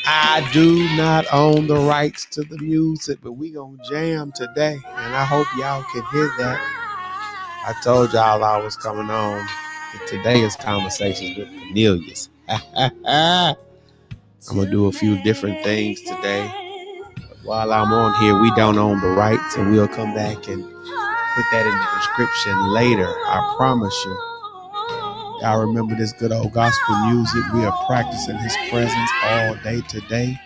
I do not own the rights to the music, but we gonna jam today, and I hope y'all can hear that. I told y'all I was coming on. Today is Conversations with Cornelius. I'm gonna do a few different things today. But while I'm on here, we don't own the rights, and we'll come back and put that in the description later. I promise you. Y'all remember this good old gospel music? We are practicing his presence all day today.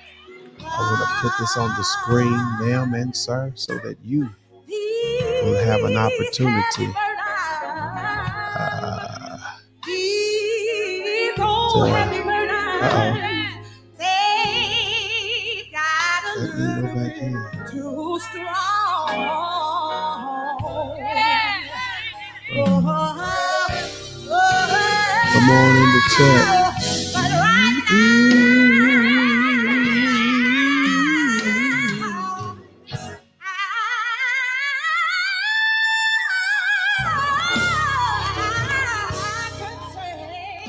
I want to put this on the screen, ma'am and sir, so that you will have an opportunity let me go back here. Come on in the chat.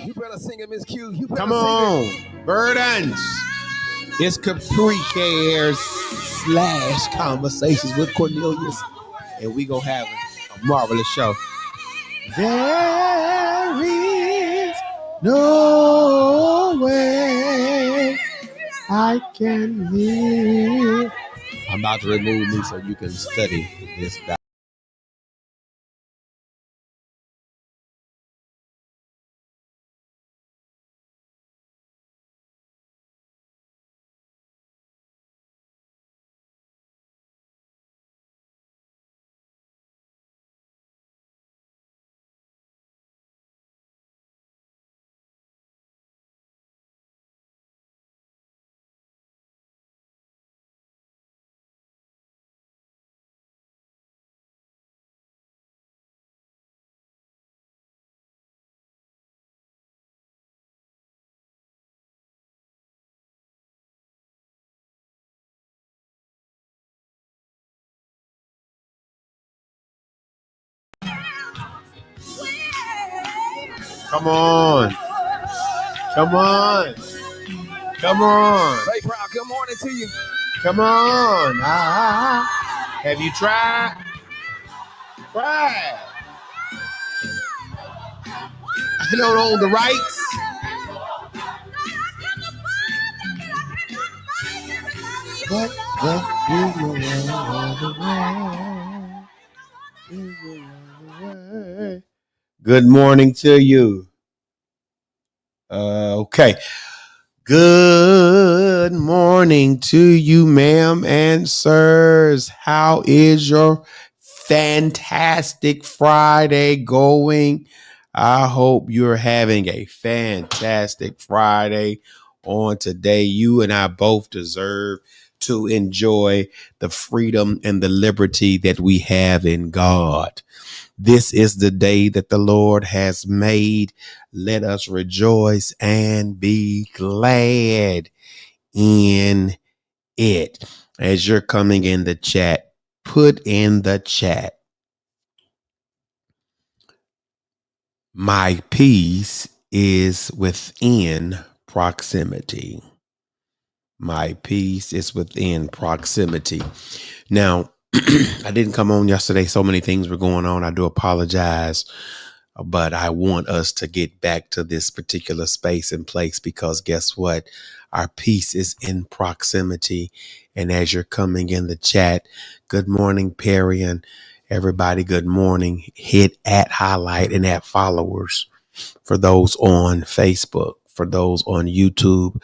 You better sing it, Miss Q. You Come on, burdens. It's Capri Cares / Conversations with Cornelius, and we gonna have a marvelous show. There is no way I can live. I'm about to remove me so you can study this. Come on. Come on. Come on. Hey, Proud, good morning to you. Come on. Have you tried? Try. I don't own the rights. Good morning to you. Okay. Good morning to you, ma'am and sirs. How is your fantastic Friday going? I hope you're having a fantastic Friday on today. You and I both deserve to enjoy the freedom and the liberty that we have in God. This is the day that the Lord has made. Let us rejoice and be glad in it. As you're coming in the chat, put in the chat, my peace is within proximity. My peace is within proximity. Now, I didn't come on yesterday. So many things were going on. I do apologize. But I want us to get back to this particular space and place because guess what? Our peace is in proximity. And as you're coming in the chat, good morning, Perry, and everybody, good morning. Hit at highlight and at followers for those on Facebook, for those on YouTube.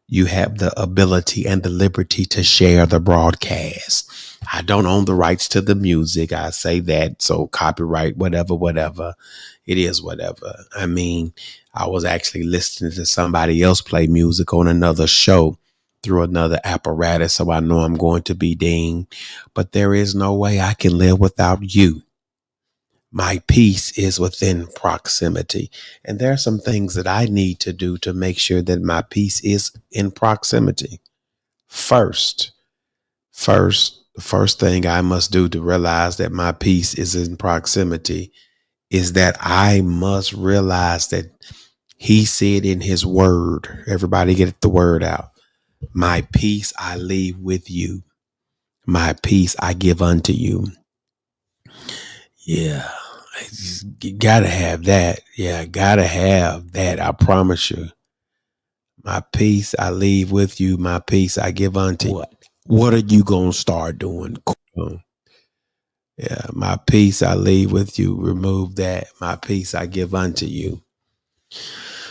You have the ability and the liberty to share the broadcast. I don't own the rights to the music. I say that. So copyright, whatever. It is whatever. I mean, I was actually listening to somebody else play music on another show through another apparatus. So I know I'm going to be dinged. But there is no way I can live without you. My peace is within proximity. And there are some things that I need to do to make sure that my peace is in proximity. First, the first thing I must do to realize that my peace is in proximity is that I must realize that he said in his word, everybody get the word out, My peace I leave with you. My peace I give unto you. Yeah. You gotta have that. Yeah, gotta have that. I promise you. My peace I leave with you. My peace I give unto you. What are you gonna start doing? Yeah, my peace I leave with you. Remove that. My peace I give unto you.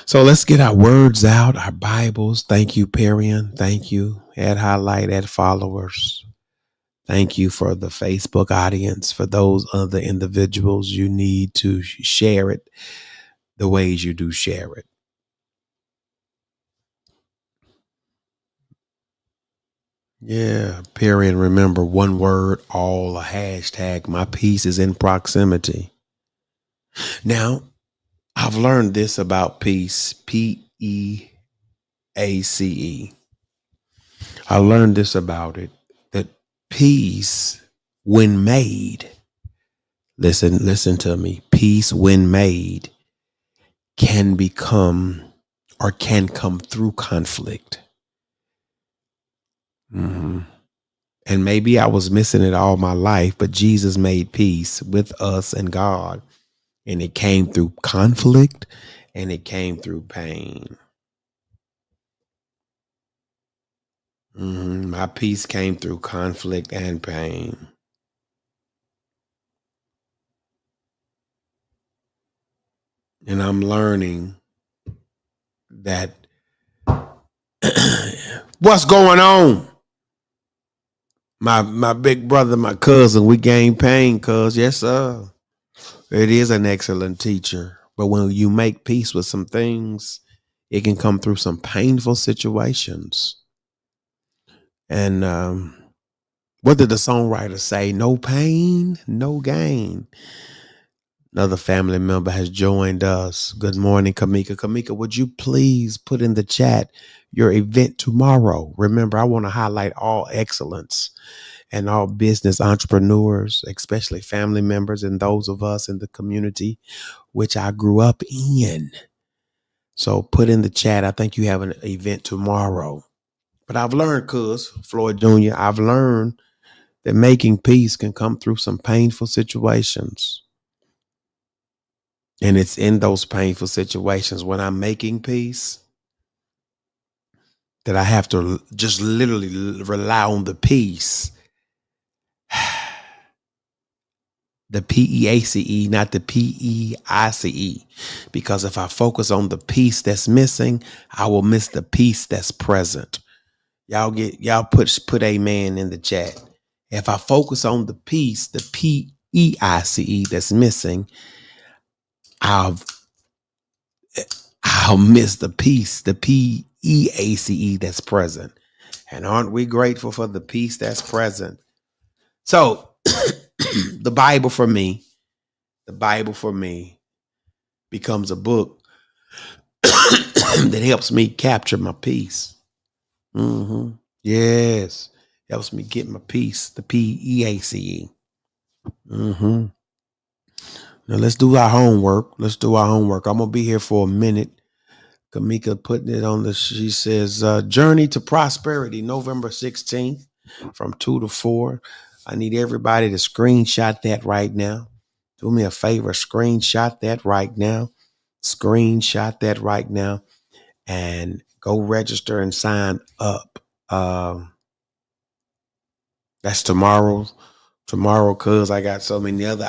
So let's get our words out, our Bibles. Thank you, Perion. Thank you. Add highlight, add followers. Thank you for the Facebook audience. For those other individuals, you need to share it the ways you do share it. Yeah, Perion. Remember, one word, all a hashtag. My peace is in proximity. Now, I've learned this about peace. PEACE. I learned this about it, that peace, when made, listen to me, peace, when made, can become or can come through conflict. Mhm. And maybe I was missing it all my life, but Jesus made peace with us and God. And it came through conflict and it came through pain. My peace came through conflict and pain. And I'm learning that what's going on? My big brother, my cousin, we gain pain, cuz yes, sir. It is an excellent teacher. But when you make peace with some things, it can come through some painful situations. And what did the songwriter say? No pain, no gain. Another family member has joined us. Good morning, Kamika. Kamika, would you please put in the chat your event tomorrow? Remember, I want to highlight all excellence and all business entrepreneurs, especially family members and those of us in the community which I grew up in. So put in the chat. I think you have an event tomorrow. But I've learned, cuz Floyd Jr., I've learned that making peace can come through some painful situations. And it's in those painful situations when I'm making peace that I have to just literally rely on the peace. The PEACE, not the PEICE. Because if I focus on the peace that's missing, I will miss the peace that's present. Y'all put amen in the chat. If I focus on the peace, the PEICE that's missing, I'll miss the peace, the PEACE that's present. And aren't we grateful for the peace that's present? So the Bible for me becomes a book that helps me capture my peace. Yes. Helps me get my peace, the PEACE. Now let's do our homework. I'm going to be here for a minute. Kamika putting it on she says, Journey to Prosperity, November 16th from 2 to 4. I need everybody to screenshot that right now. Do me a favor, screenshot that right now. And go register and sign up. That's tomorrow, cuz I got so many other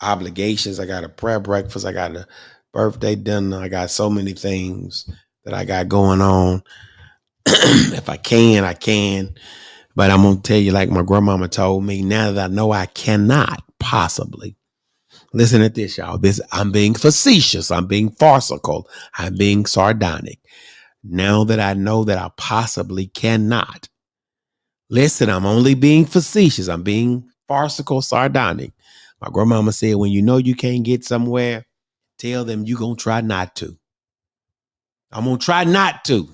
obligations. I got a prayer breakfast. I got a birthday dinner. I got so many things that I got going on. If I can, I can. But I'm going to tell you, like my grandmama told me, now that I know I cannot possibly. Listen to this, y'all. I'm being facetious. I'm being farcical. I'm being sardonic. Now that I know that I possibly cannot. Listen, I'm only being facetious. I'm being farcical, sardonic. My grandmama said, when you know you can't get somewhere, tell them you're going to try not to. I'm going to try not to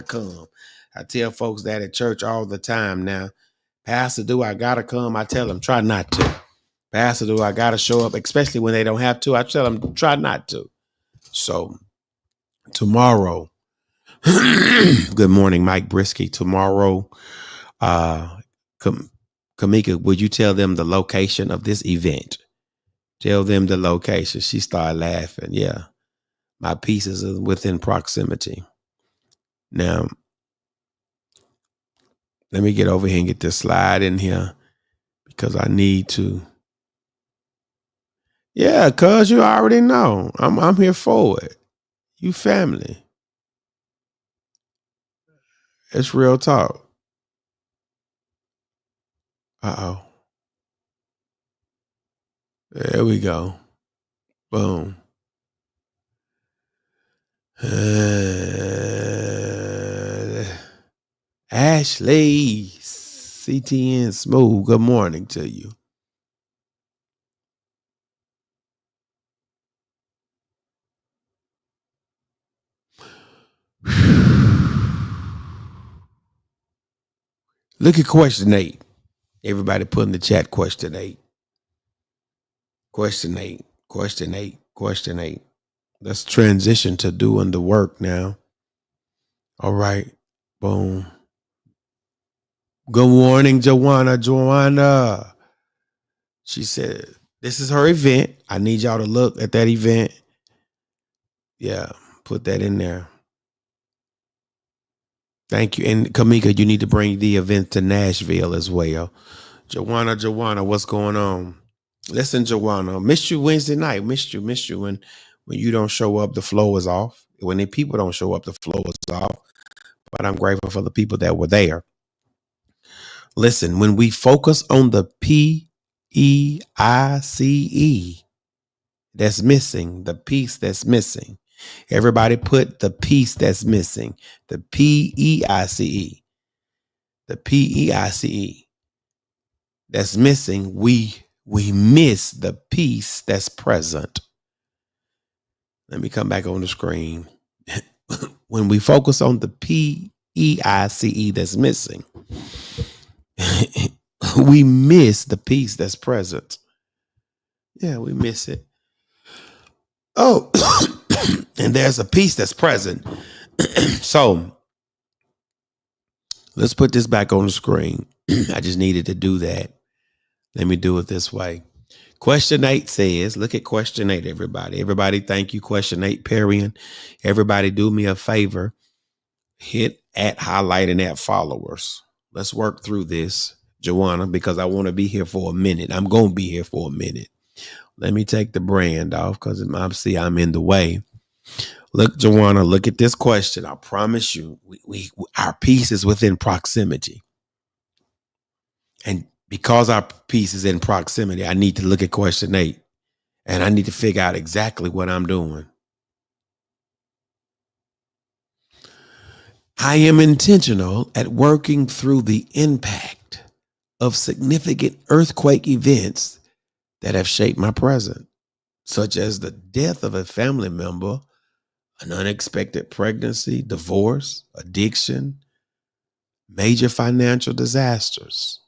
come. I tell folks that at church all the time now. Pastor, do I got to come? I tell them, try not to. Pastor, do I got to show up? Especially when they don't have to. I tell them, try not to. So tomorrow, Good morning, Mike Brisky. Tomorrow, uh, Kamika, would you tell them the location of this event? Tell them the location. She started laughing. Yeah, my pieces are within proximity. Now, let me get over here and get this slide in here because I need to. Yeah, cuz you already know. I'm here for it. You family. It's real talk. Uh-oh. There we go. Boom. Ashley, CTN Smooth, good morning to you. Look at question 8. Everybody put in the chat question 8. Question 8. Question 8. Question 8. Let's transition to doing the work now. All right. Boom. Good morning, Joanna. Joanna. She said, this is her event. I need y'all to look at that event. Yeah, put that in there. Thank you. And Kamika, you need to bring the event to Nashville as well. Joanna, what's going on? Listen, Joanna, missed you Wednesday night. Missed you when you don't show up, the flow is off. When the people don't show up, the flow is off. But I'm grateful for the people that were there. Listen, when we focus on the PEICE that's missing, the piece that's missing. Everybody put the piece that's missing. The PEICE. The PEICE that's missing. We miss the piece that's present. Let me come back on the screen. When we focus on the PEICE that's missing, we miss the piece that's present. Yeah, we miss it. Oh, and there's a piece that's present. So let's put this back on the screen. I just needed to do that. Let me do it this way. Question 8 says, look at question 8, everybody. Everybody, thank you. Question 8, Perian. Everybody, do me a favor. Hit at highlight and at followers. Let's work through this, Joanna, because I want to be here for a minute. I'm going to be here for a minute. Let me take the brand off because obviously I'm in the way. Look, Joanna, look at this question. I promise you, our piece is within proximity. And because our piece is in proximity, I need to look at question 8. And I need to figure out exactly what I'm doing. I am intentional at working through the impact of significant earthquake events that have shaped my present, such as the death of a family member, an unexpected pregnancy, divorce, addiction, major financial disasters.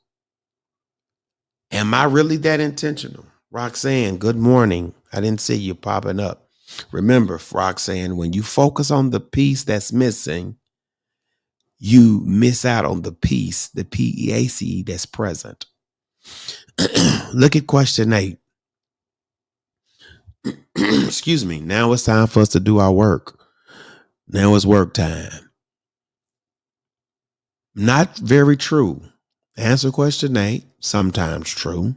Am I really that intentional? Roxanne, good morning. I didn't see you popping up. Remember, Roxanne, when you focus on the piece that's missing, you miss out on the piece, the PEACE that's present. Look at question 8. Excuse me. Now it's time for us to do our work. Now it's work time. Not very true. Answer question 8. Sometimes true.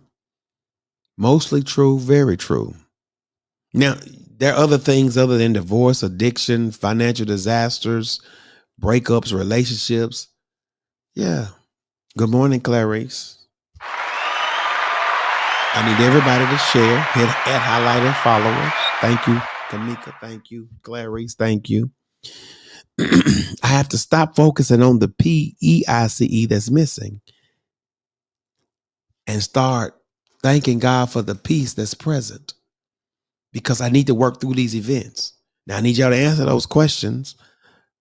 Mostly true, very true. Now, there are other things other than divorce, addiction, financial disasters, breakups, relationships. Yeah. Good morning, Clarice. I need everybody to share, hit at highlight and followers. Thank you, Kamika. Thank you, Clarice. Thank you. I have to stop focusing on the PEICE that's missing and start thanking God for the peace that's present because I need to work through these events. Now, I need y'all to answer those questions.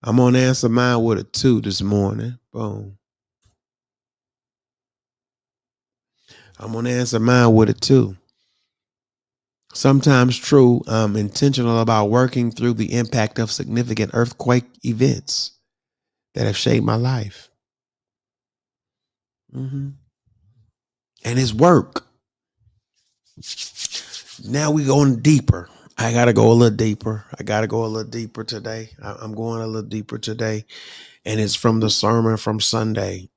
I'm going to answer mine with a 2 this morning. Boom. I'm going to answer mine with a 2. Sometimes true, I'm intentional about working through the impact of significant earthquake events that have shaped my life. hmm And it's work. Now we going deeper. I got to go a little deeper. I got to go a little deeper today. I'm going a little deeper today. And it's from the sermon from Sunday.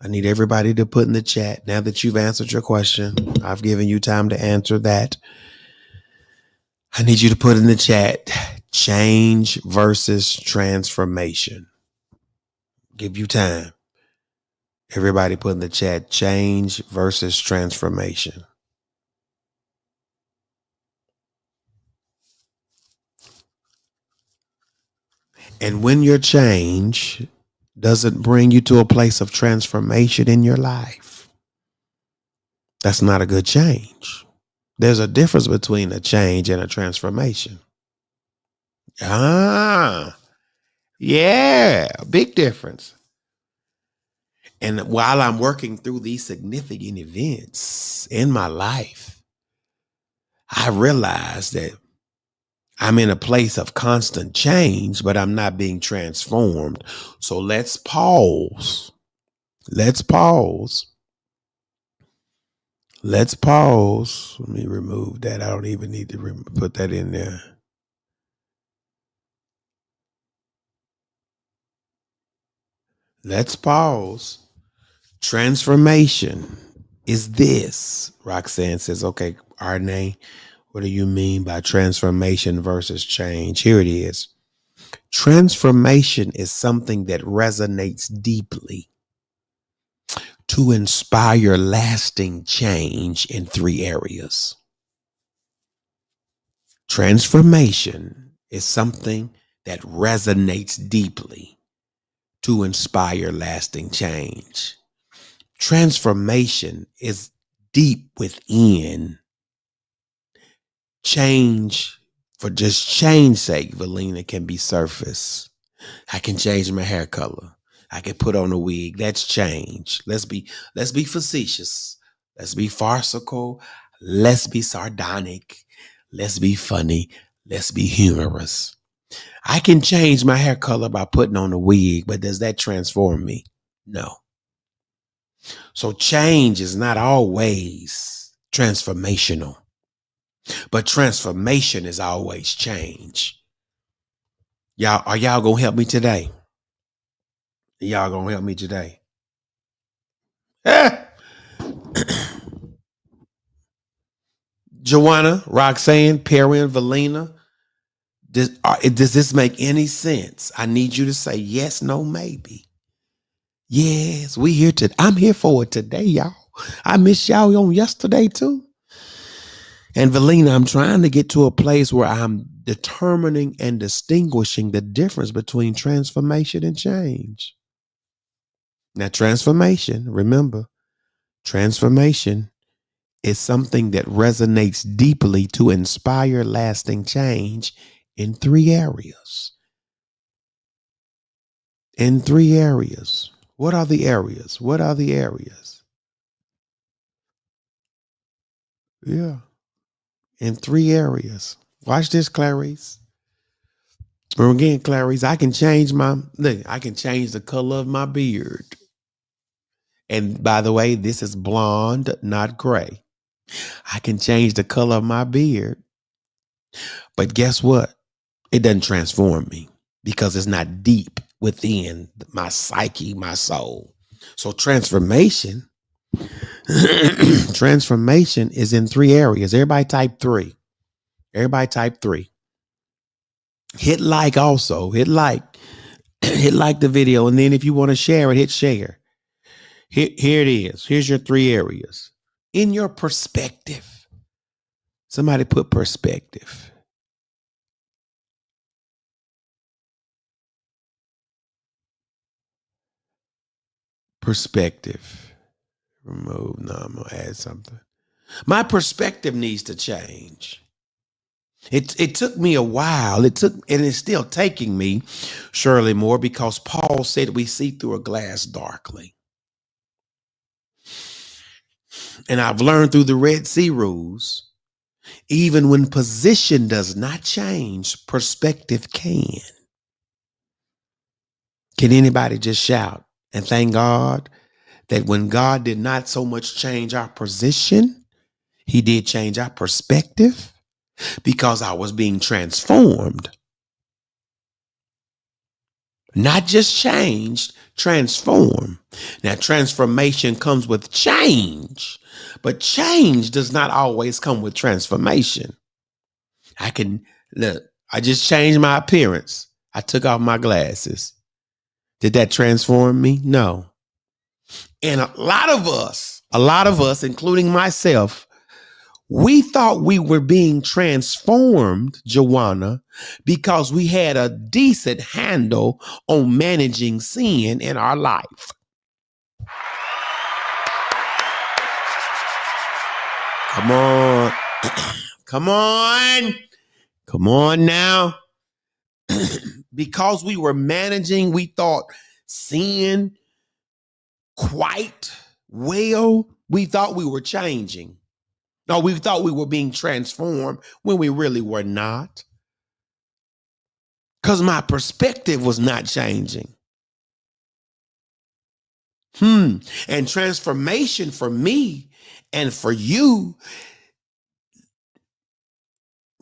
I need everybody to put in the chat. Now that you've answered your question, I've given you time to answer that. I need you to put in the chat change versus transformation. Give you time. Everybody put in the chat change versus transformation. And when your change doesn't bring you to a place of transformation in your life, that's not a good change. There's a difference between a change and a transformation. Yeah, big difference. And while I'm working through these significant events in my life, I realize that I'm in a place of constant change, but I'm not being transformed. So let's pause. Let's pause. Let's pause. Let me remove that. I don't even need to put that in there. Let's pause. Transformation is this. Roxanne says, okay, Arne, what do you mean by transformation versus change? Here it is. Transformation is something that resonates deeply to inspire lasting change in three areas. Transformation is something that resonates deeply to inspire lasting change. Transformation is deep within. Change for just change's sake, Valina, can be surface. I can change my hair color. I can put on a wig. That's change. Let's be facetious. Let's be farcical. Let's be sardonic. Let's be funny. Let's be humorous. I can change my hair color by putting on a wig, but does that transform me? No. So change is not always transformational, but transformation is always change. Are y'all gonna help me today? Y'all gonna help me today? Joanna, Roxanne, Perry, and Valina, does this make any sense? I need you to say yes, no, maybe. Yes, we here today. I'm here for it today, y'all. I missed y'all on yesterday too. And Valina, I'm trying to get to a place where I'm determining and distinguishing the difference between transformation and change. Now, transformation, remember, transformation is something that resonates deeply to inspire lasting change in three areas. In three areas. What are the areas? What are the areas? Yeah. In three areas. Watch this, Clarice. Again, Clarice, I can change I can change the color of my beard. And by the way, this is blonde, not gray. I can change the color of my beard. But guess what? It doesn't transform me because it's not deep within my psyche, my soul. So transformation, transformation is in three areas. Everybody type three. Everybody type three. Hit like also. Hit like. Hit like the video. And then if you want to share it, hit share. Here it is. Here's your three areas. In your perspective. Somebody put perspective. Perspective. Remove. No, I'm going to add something. My perspective needs to change. It took me a while. And it's still taking me, Shirley Moore, because Paul said we see through a glass darkly. And I've learned through the Red Sea rules Even when position does not change, perspective can. Can anybody just shout and thank God that when God did not so much change our position, he did change our perspective because I was being transformed. Not just changed, transform. Now, transformation comes with change, but change does not always come with transformation. I just changed my appearance. I took off my glasses. Did that transform me? No. And a lot of us, including myself, we thought we were being transformed, Joanna, because we had a decent handle on managing sin in our life. Come on. Come on. Come on now. Because we were managing, we thought sin quite well. We thought we were changing. No, we thought we were being transformed when we really were not. Because my perspective was not changing. And transformation for me and for you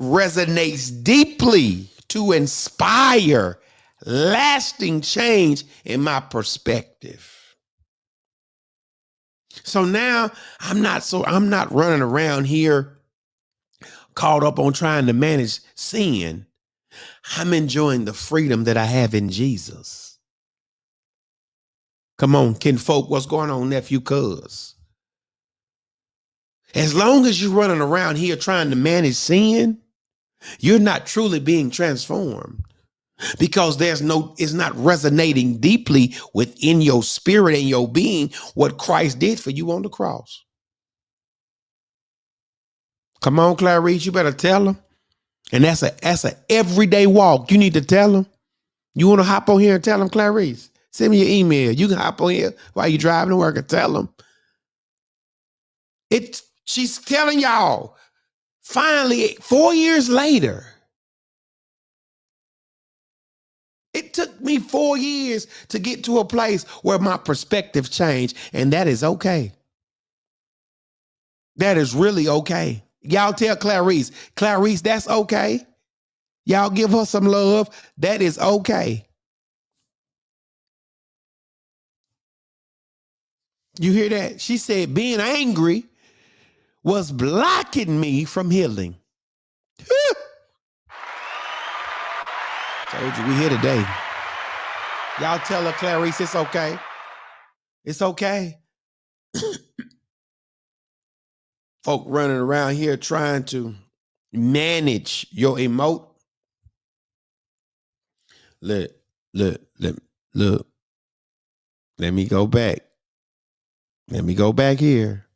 resonates deeply to inspire lasting change in my perspective. So now I'm not running around here caught up on trying to manage sin. I'm enjoying the freedom that I have in Jesus. Come on, kinfolk, what's going on, nephew, cuz? As long as you're running around here trying to manage sin, you're not truly being transformed because it's not resonating deeply within your spirit and your being what Christ did for you on the cross. Come on, Clarice, you better tell them. And that's a everyday walk. You need to tell them. You want to hop on here and tell them, Clarice? Send me your email. You can hop on here while you're driving to work and tell them. She's telling y'all, finally, 4 years later, it took me 4 years to get to a place where my perspective changed, and that is okay. That is really okay. Y'all tell Clarice, that's okay. Y'all give her some love. That is okay. You hear that? She said being angry was blocking me from healing. Told you we here today. Y'all tell her, Clarice, it's okay. It's okay. Folk running around here trying to manage your emote. Look. Let me go back. Let me go back here.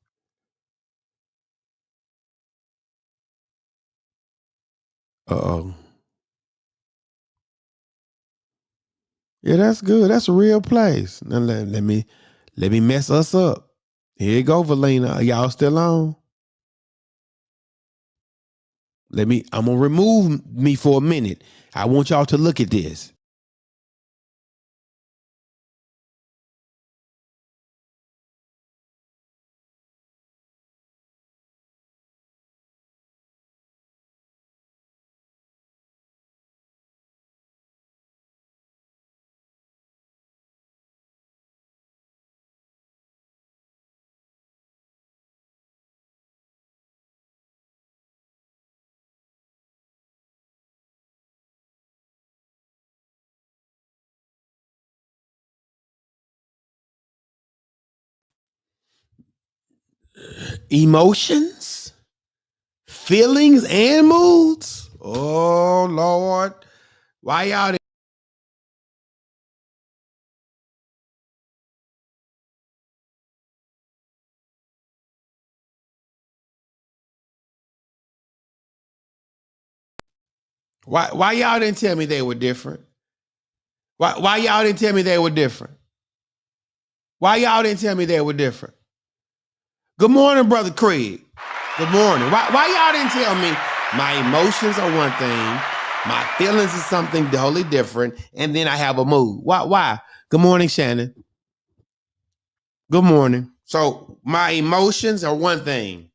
Uh-oh. Yeah, that's good. That's a real place. Now let me mess us up. Here you go, Valina. Are y'all still on? I'm gonna remove me for a minute. I want y'all to look at this. Emotions, feelings, and moods. Oh Lord. Why y'all why y'all didn't tell me they were different? Why y'all didn't tell me they were different? Why y'all didn't tell me they were different? Good morning, Brother Craig. Good morning. Why y'all didn't tell me my emotions are one thing, my feelings is something totally different, and then I have a mood? Why? Good morning, Shannon. Good morning. So my emotions are one thing.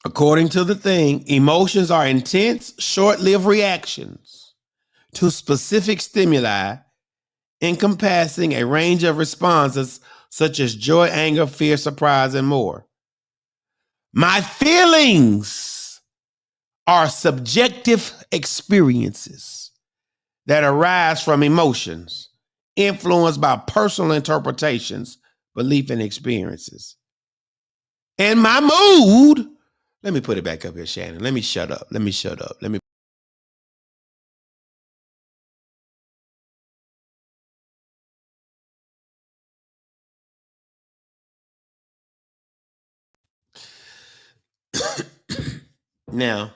According to the thing, emotions are intense, short-lived reactions to specific stimuli encompassing a range of responses such as joy, anger, fear, surprise, and more. My feelings are subjective experiences that arise from emotions influenced by personal interpretations, belief, and experiences. And my mood, let me put it back up here, Shannon. Let me shut up. Let me. Now,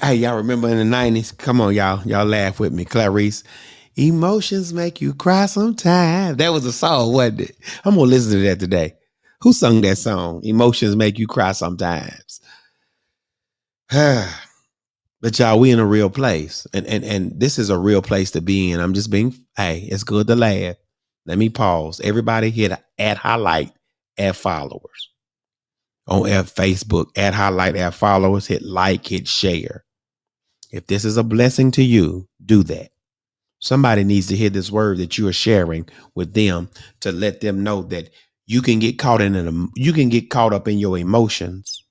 hey, y'all remember in the 90s? Come on, y'all. Y'all laugh with me. Clarice, emotions make you cry sometimes. That was a song, wasn't it? I'm going to listen to that today. Who sung that song? Emotions make you cry sometimes. But y'all, we in a real place. And this is a real place to be in. I'm just being, hey, it's good to laugh. Let me pause. Everybody hit add highlight, add followers. On Facebook, add highlight, add followers, hit like, hit share. If this is a blessing to you, do that. Somebody needs to hear this word that you are sharing with them to let them know that you can get caught you can get caught up in your emotions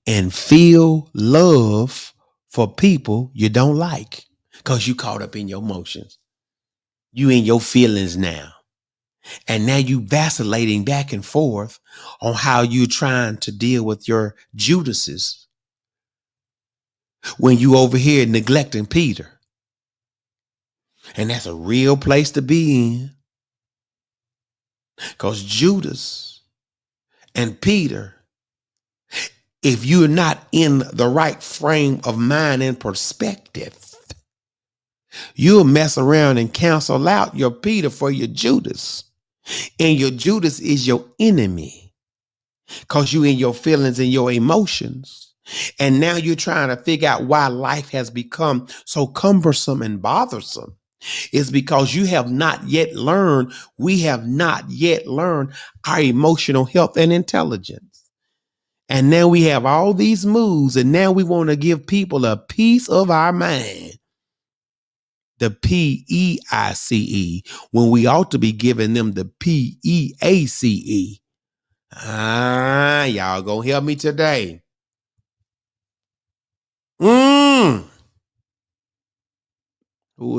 and feel love for people you don't like because you caught up in your emotions. You in your feelings now. And now you vacillating back and forth on how you're trying to deal with your Judases when you over here neglecting Peter. And that's a real place to be in. Because Judas and Peter, if you're not in the right frame of mind and perspective, you'll mess around and cancel out your Peter for your Judas. And your Judas is your enemy because you in your feelings and your emotions. And now you're trying to figure out why life has become so cumbersome and bothersome. It's because you have not yet learned, we have not yet learned our emotional health and intelligence. And now we have all these moves, and now we want to give people a piece of our mind. The PEICE, when we ought to be giving them the PEACE. Y'all gonna help me today. Who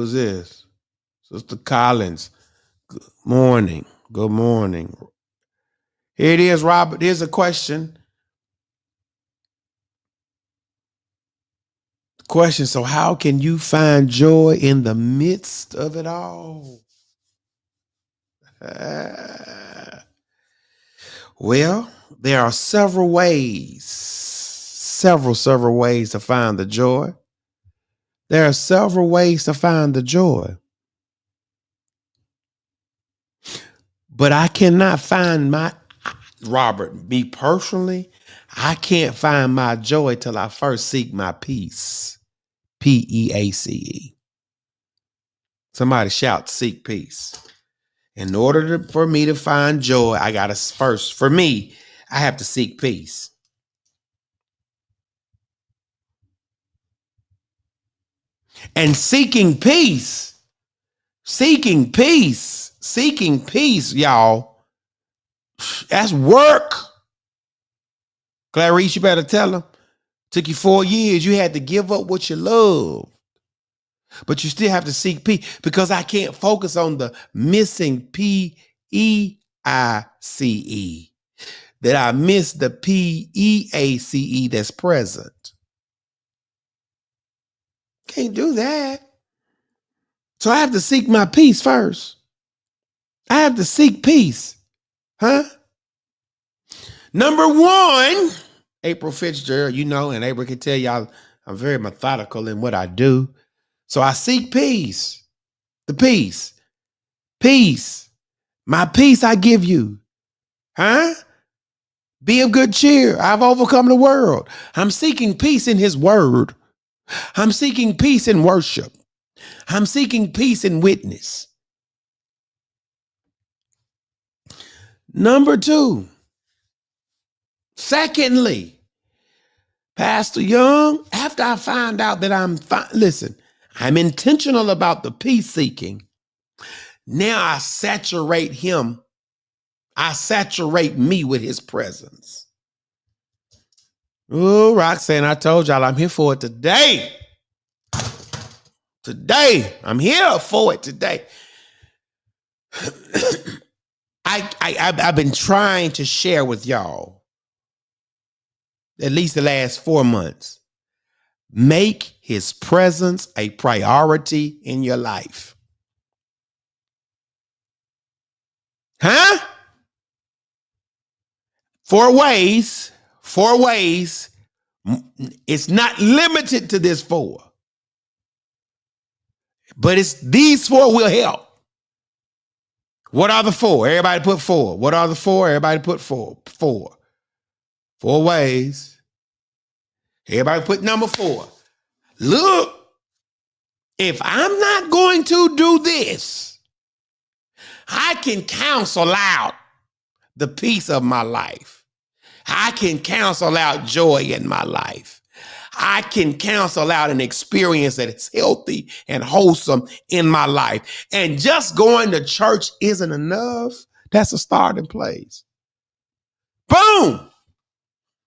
is this? Sister Collins. Good morning. Good morning. Here it is, Robert. Here's a question. Question. So how can you find joy in the midst of it all? Well, there are several ways, several ways to find the joy. There are several ways to find the joy. But I cannot find Robert, me personally, I can't find my joy till I first seek my peace. PEACE. Somebody shout, seek peace. In order for me to find joy, I got to first, for me, I have to seek peace. And seeking peace, y'all, that's work. Clarice, you better tell them. Took you 4 years. You had to give up what you love. But you still have to seek peace because I can't focus on the missing PEICE. That I miss the PEACE that's present. Can't do that. So I have to seek my peace first. I have to seek peace. Huh? Number one, April Fitzgerald, you know, and April can tell y'all I'm very methodical in what I do. So I seek peace. The peace. Peace. My peace I give you. Huh? Be of good cheer. I've overcome the world. I'm seeking peace in his word. I'm seeking peace in worship. I'm seeking peace in witness. Number two, secondly, Pastor Young, after I find out that I'm intentional about the peace seeking. Now I saturate him. I saturate me with his presence. Oh, Roxanne, I told y'all I'm here for it today. Today, I'm here for it today. I've been trying to share with y'all at least the last 4 months. Make his presence a priority in your life. Huh? Four ways. It's not limited to this four, but it's these four will help. What are the four? Everybody put four. What are the four? Everybody put four. Four ways. Everybody put number four. Look, if I'm not going to do this, I can cancel out the peace of my life. I can cancel out joy in my life. I can cancel out an experience that is healthy and wholesome in my life. And just going to church isn't enough. That's a starting place. Boom.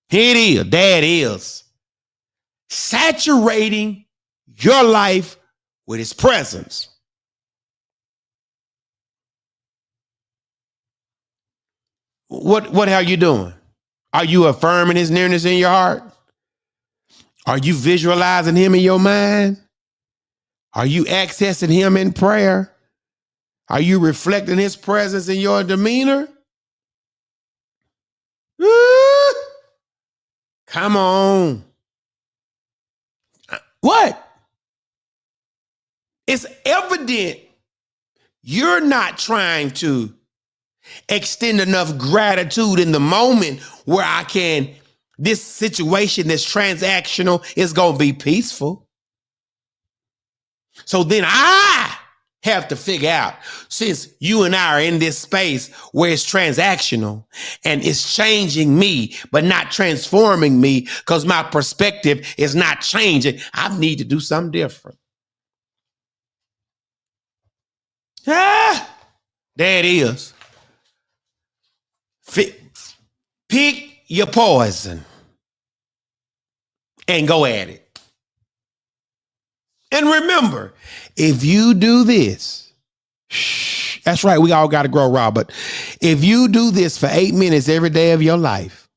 Here it is. There it is. Saturating your life with his presence. What are you doing? Are you affirming his nearness in your heart? Are you visualizing him in your mind? Are you accessing him in prayer? Are you reflecting his presence in your demeanor? Come on. What? It's evident you're not trying to extend enough gratitude in the moment where this situation that's transactional is going to be peaceful. So then I have to figure out, since you and I are in this space where it's transactional and it's changing me, but not transforming me because my perspective is not changing, I need to do something different. There it is. Pick your poison and go at it. And remember, if you do this, that's right, we all got to grow raw, but if you do this for 8 minutes every day of your life,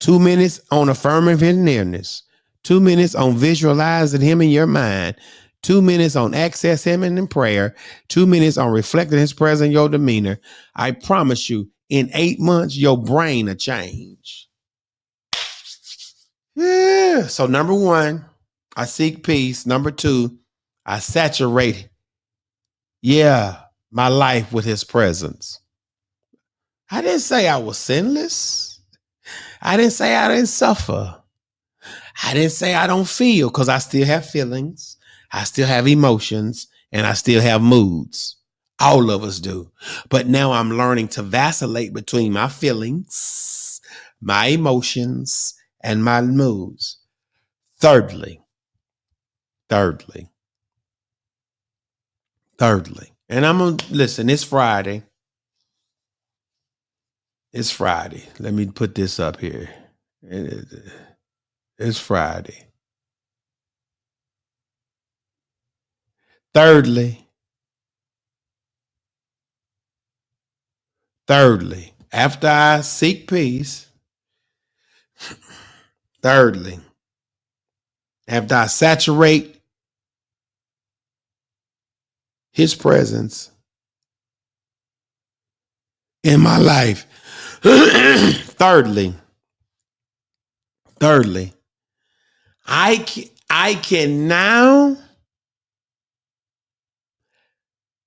2 minutes on affirming his nearness, 2 minutes on visualizing him in your mind, 2 minutes on access him in prayer, 2 minutes on reflecting his presence in your demeanor, I promise you, in 8 months, your brain will change. Yeah. So number one, I seek peace. Number two, I saturate, my life with his presence. I didn't say I was sinless. I didn't say I didn't suffer. I didn't say I don't feel, because I still have feelings. I still have emotions, and I still have moods. All of us do. But now I'm learning to vacillate between my feelings, my emotions, and my moods. Thirdly, and I'm going to listen, it's Friday. It's Friday. Let me put this up here. It's Friday. Thirdly, after I seek peace, thirdly, after I saturate his presence in my life, thirdly, I can now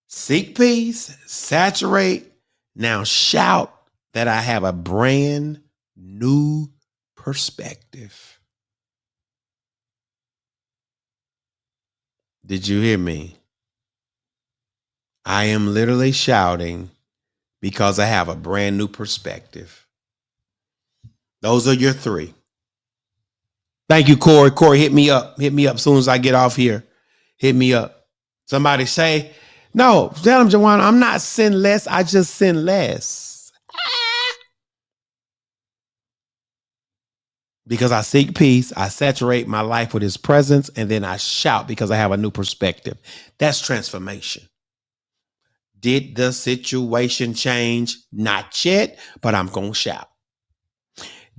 seek peace, saturate, Now shout that I have a brand new perspective. Did you hear me? I am literally shouting because I have a brand new perspective. Those are your three. Thank you, Corey. Corey, hit me up. Hit me up as soon as I get off here. Hit me up. Somebody say, no, tell them, Joanna, I'm not sinless. I just sin less. Because I seek peace, I saturate my life with his presence, and then I shout because I have a new perspective. That's transformation. Did the situation change? Not yet, but I'm going to shout.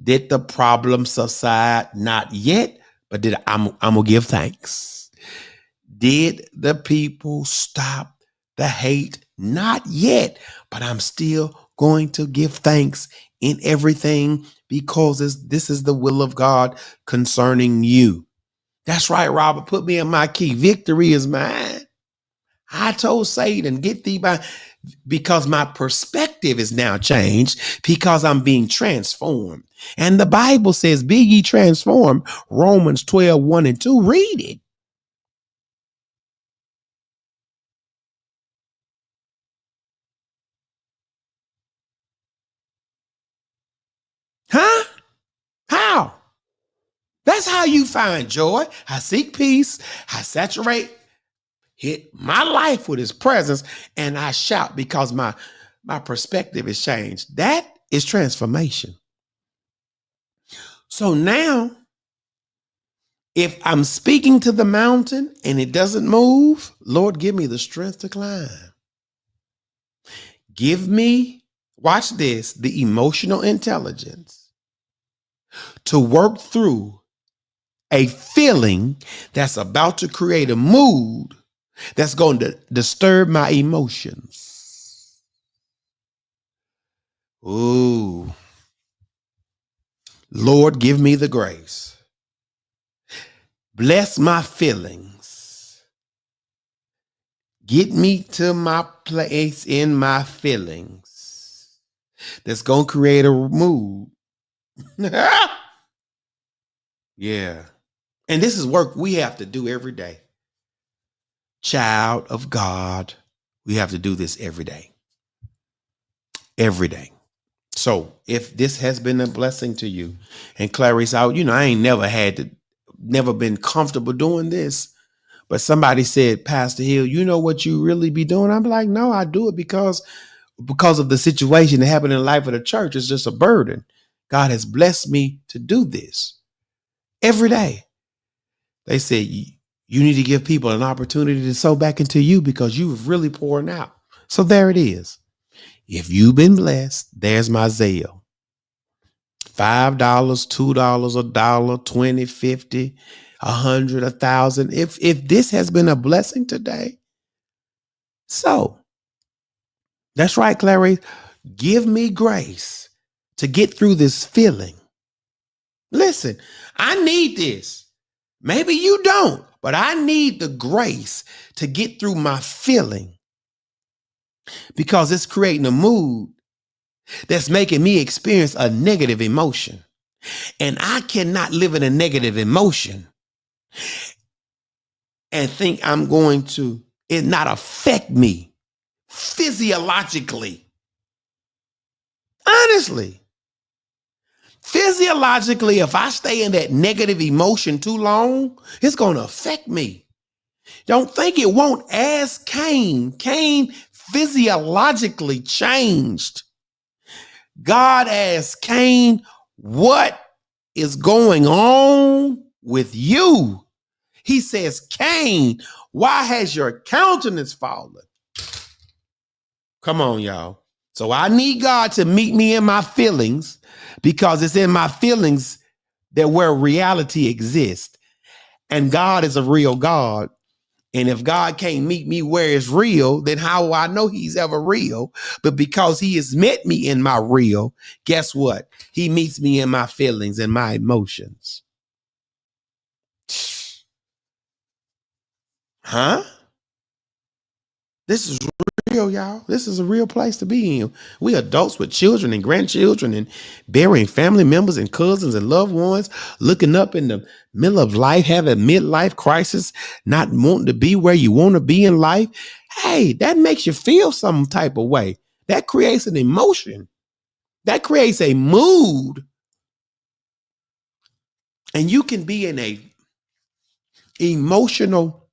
Did the problem subside? Not yet, but I'm going to give thanks. Did the people stop the hate? Not yet, but I'm still going to give thanks in everything because this is the will of God concerning you. That's right, Robert. Put me in my key. Victory is mine. I told Satan, get thee by, because my perspective is now changed because I'm being transformed. And the Bible says, be ye transformed. Romans 12:1-2. Read it. Huh? How? That's how you find joy. I seek peace. I hit my life with his presence, and I shout because my perspective is changed. That is transformation. So now, if I'm speaking to the mountain and it doesn't move, Lord, give me the strength to climb. Give me, watch this, the emotional intelligence to work through a feeling that's about to create a mood that's going to disturb my emotions. Ooh. Lord, give me the grace. Bless my feelings. Get me to my place in my feelings that's going to create a mood. Yeah. And this is work we have to do every day. Child of God, we have to do this every day. Every day. So if this has been a blessing to you, and Clarice out, I ain't never been comfortable doing this. But somebody said, Pastor Hill, you know what you really be doing? I'm like, no, I do it because of the situation that happened in the life of the church. It's just a burden. God has blessed me to do this every day. They said, you need to give people an opportunity to sow back into you because you've really pouring out. So there it is. If you've been blessed, there's my Zelle. $5, $2, $1, 20, 50, 100, 1,000. If this has been a blessing today, so that's right, Clary. Give me grace to get through this feeling. Listen, I need this. Maybe you don't, but I need the grace to get through my feeling because it's creating a mood that's making me experience a negative emotion. And I cannot live in a negative emotion and think I'm going to it not affect me physiologically. Honestly, physiologically, if I stay in that negative emotion too long, it's going to affect me. Don't think it won't. Ask Cain. Cain physiologically changed. God asked Cain, what is going on with you? He says, Cain, why has your countenance fallen? Come on, y'all. So I need God to meet me in my feelings because it's in my feelings that where reality exists. And God is a real God. And if God can't meet me where it's real, then how will I know he's ever real? But because he has met me in my real, guess what? He meets me in my feelings and my emotions. Huh? This is real, y'all. This is a real place to be in. We adults with children and grandchildren and burying family members and cousins and loved ones, looking up in the middle of life, having midlife crisis, not wanting to be where you want to be in life. Hey, that makes you feel some type of way. That creates an emotion. That creates a mood. And you can be in a emotional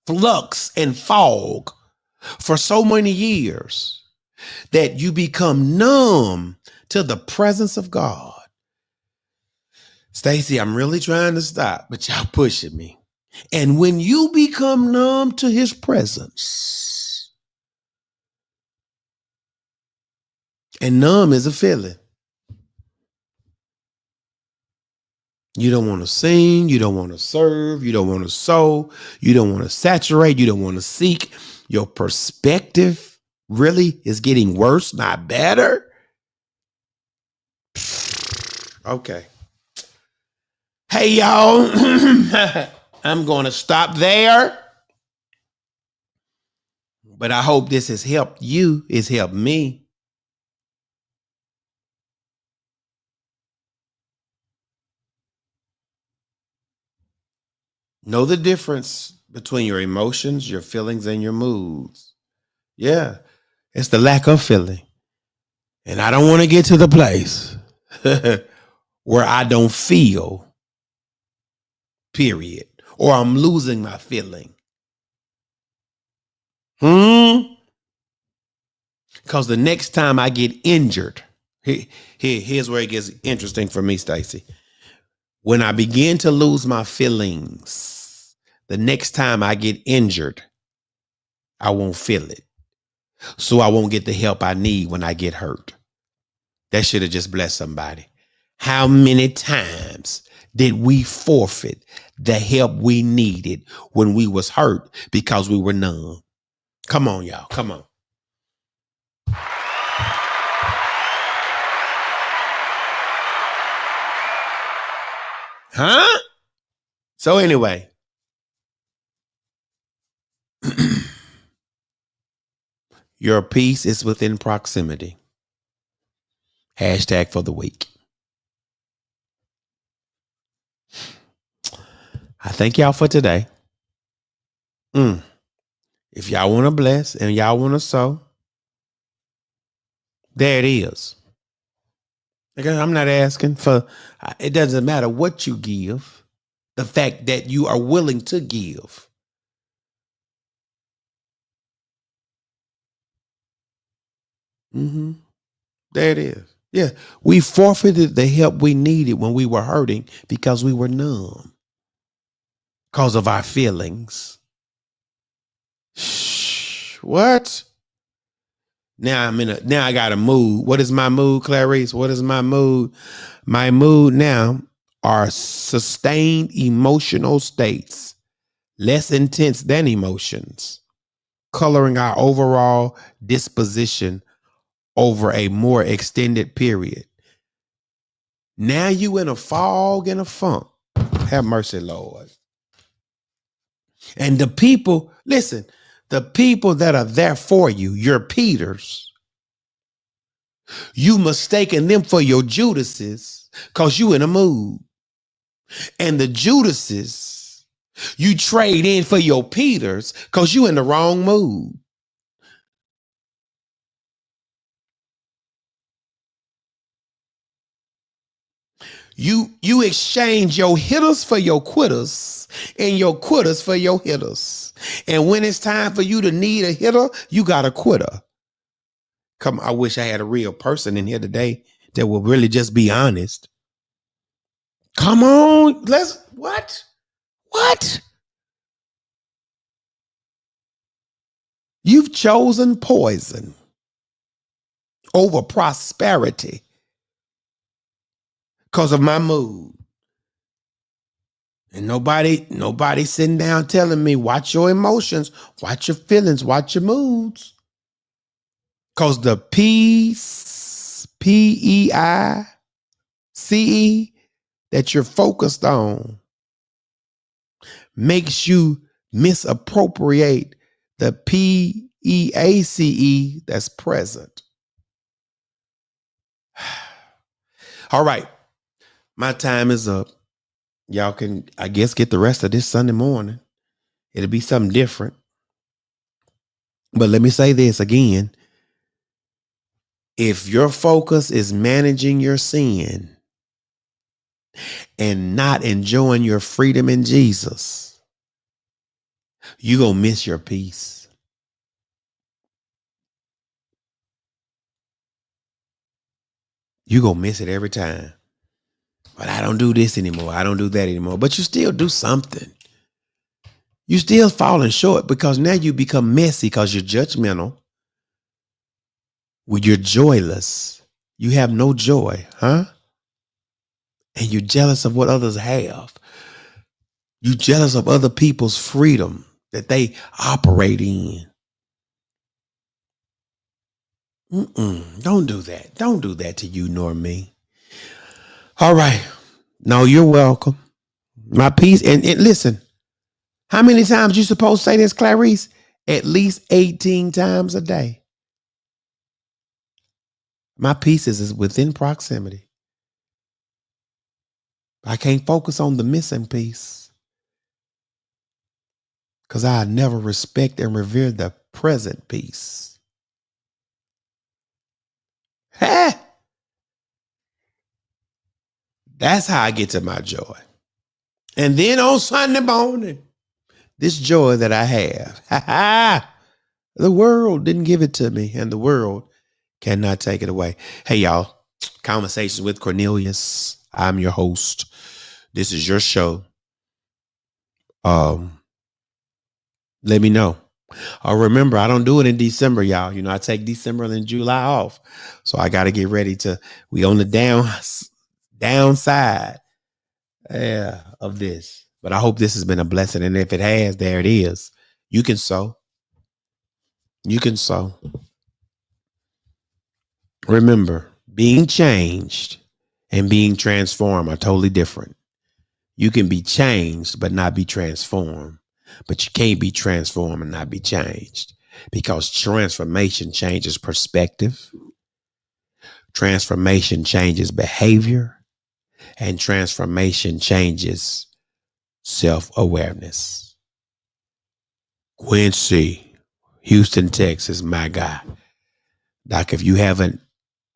flux and fog for so many years that you become numb to the presence of God. Stacy, I'm really trying to stop, but y'all pushing me. And when you become numb to his presence, and numb is a feeling. You don't want to sing, you don't want to serve, you don't want to sow, you don't want to saturate, you don't want to seek. Your perspective really is getting worse, not better. Okay. Hey, y'all. I'm going to stop there. But I hope this has helped you. It's helped me. Know the difference between your emotions, your feelings, and your moods. Yeah, it's the lack of feeling. And I don't want to get to the place where I don't feel, period, or I'm losing my feeling. Because the next time I get injured, here's where it gets interesting for me, Stacy. When I begin to lose my feelings, the next time I get injured, I won't feel it. So I won't get the help I need when I get hurt. That should have just blessed somebody. How many times did we forfeit the help we needed when we was hurt because we were numb? Come on, y'all. Come on. Huh? So anyway, your peace is within proximity. Hashtag for the week. I thank y'all for today. If y'all want to bless and y'all want to sow, there it is. Okay, I'm not asking for, it doesn't matter what you give. The fact that you are willing to give. There it is. Yeah, we forfeited the help we needed when we were hurting because we were numb because of our feelings. Shh, what? Now now I got a mood. What is my mood, Clarice? What is my mood? My mood now are sustained emotional states, less intense than emotions, coloring our overall disposition over a more extended period. Now you in a fog and a funk. Have mercy, Lord. And the people, listen, the people that are there for you, your Peters, you mistaken them for your Judases because you in a mood. And the Judases, you trade in for your Peters because you in the wrong mood. You exchange your hitters for your quitters and your quitters for your hitters. And when it's time for you to need a hitter, you got a quitter. Come, I wish I had a real person in here today that will really just be honest. Come on, what? What? You've chosen poison over prosperity because of my mood. And nobody sitting down telling me, watch your emotions, watch your feelings, watch your moods. Because the peace, PEICE, that you're focused on makes you misappropriate the PEACE PREACE, that's present. All right. My time is up. Y'all can, I guess, get the rest of this Sunday morning. It'll be something different. But let me say this again. If your focus is managing your sin and not enjoying your freedom in Jesus, you're going to miss your peace. You're going to miss it every time. But I don't do this anymore. I don't do that anymore. But you still do something. You still falling short because now you become messy because you're judgmental. Well, you're joyless. You have no joy, huh? And you're jealous of what others have. You're jealous of other people's freedom that they operate in. Don't do that. Don't do that to you nor me. All right. No, you're welcome. My peace. And listen, how many times you supposed to say this, Clarice? At least 18 times a day. My peace is within proximity. I can't focus on the missing piece because I never respect and revere the present peace. Ha! That's how I get to my joy. And then on Sunday morning, this joy that I have, the world didn't give it to me, and the world cannot take it away. Hey, y'all, Conversations with Cornelius. I'm your host. This is your show. Let me know. Remember, I don't do it in December, y'all. You know, I take December and July off. So I got to get ready we on the downside of this. But I hope this has been a blessing. And if it has, there it is. You can sow. You can sow. Remember, being changed and being transformed are totally different. You can be changed, but not be transformed. But you can't be transformed and not be changed, because transformation changes perspective. Transformation changes behavior, and transformation changes self-awareness. Quincy, Houston, Texas, my guy. Doc, if you haven't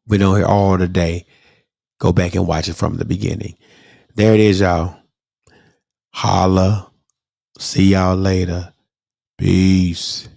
been on here all today, go back and watch it from the beginning. There it is, y'all. Holla. See y'all later. Peace.